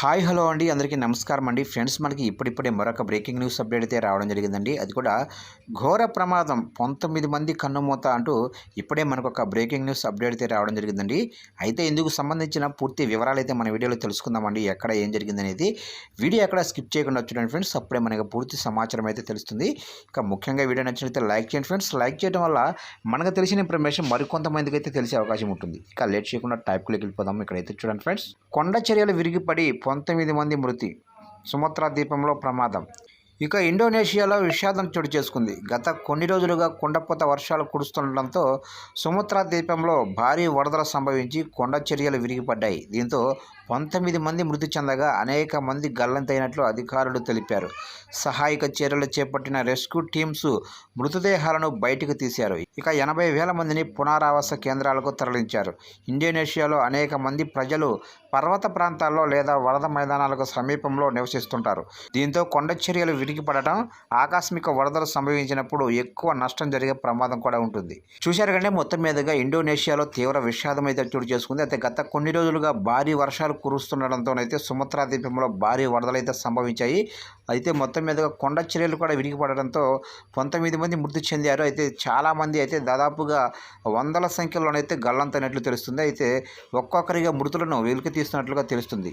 Hi hello అండి, అందరికీ నమస్కారం అండి. ఫ్రెండ్స్, మనకి ఇప్పుడిప్పుడే మరొక బ్రేకింగ్ న్యూస్ అప్డేట్ అయితే రావడం జరిగిందండి. అది కూడా ఘోర ప్రమాదం, 19 మంది కన్నుమూత అంటూ ఇప్పుడే మనకు ఒక బ్రేకింగ్ న్యూస్ అప్డేట్ అయితే రావడం జరిగిందండి. అయితే ఇందుకు సంబంధించిన పూర్తి వివరాలు అయితే మన వీడియోలో తెలుసుకుందామండి. ఎక్కడ ఏం జరిగిందనేది వీడియో ఎక్కడ స్కిప్ చేయకుండా చూడండి ఫ్రెండ్స్. అప్పుడే మనకు పూర్తి సమాచారం అయితే తెలుస్తుంది. ఇక ముఖ్యంగా వీడియో నచ్చినట్లయితే లైక్ చేయండి ఫ్రెండ్స్. లైక్ చేయడం వల్ల మనకు తెలిసిన ఇన్ఫర్మేషన్ మరికొంతమందికి అయితే తెలిసే అవకాశం ఉంటుంది. ఇక లేట్ చేయకుండా టైప్లోకి వెళ్ళిపోదాం. ఇక్కడైతే చూడండి ఫ్రెండ్స్, కొండ చర్యలు విరిగిపడి 19 మంది మృతి, సుమత్రా ద్వీపంలో ప్రమాదం. ఇక ఇండోనేషియాలో విషాదం చోటు చేసుకుంది. గత కొన్ని రోజులుగా కుండపోత వర్షాలు కురుస్తుండటంతో సుమత్రా ద్వీపంలో భారీ వరదలు సంభవించి కొండ చర్యలు విరిగిపడ్డాయి. దీంతో 19 మంది మృతి చెందగా అనేక మంది గల్లంతైనట్లు అధికారులు తెలిపారు. సహాయక చర్యలు చేపట్టిన రెస్క్యూ టీమ్స్ మృతదేహాలను బయటకు తీశారు. ఇక 80,000 మందిని పునరావాస కేంద్రాలకు తరలించారు. ఇండోనేషియాలో అనేక మంది ప్రజలు పర్వత ప్రాంతాల్లో లేదా వరద మైదానాలకు సమీపంలో నివసిస్తుంటారు. దీంతో కొండ చర్యలు విరిగిపడటం, ఆకస్మిక వరదలు సంభవించినప్పుడు ఎక్కువ నష్టం జరిగే ప్రమాదం కూడా ఉంటుంది. చూశారు కంటే మొత్తం మీదుగా ఇండోనేషియాలో తీవ్ర విషాదం అయితే చోటు చేసుకుంది. అయితే గత కొన్ని రోజులుగా భారీ వర్షాలు కురుస్తుండటంతోనైతే సుమత్రా ద్వీపంలో భారీ వరదలు అయితే సంభవించాయి. అయితే మొత్తం మీదుగా కొండ చర్యలు కూడా విరిగిపడడంతో 19 మంది మృతి చెందారు. అయితే చాలామంది అయితే దాదాపుగా వందల సంఖ్యలోనైతే గల్లంతైనట్లు తెలుస్తుంది. అయితే ఒక్కొక్కరిగా మృతులను వెలికి తీస్తున్నట్లుగా తెలుస్తుంది.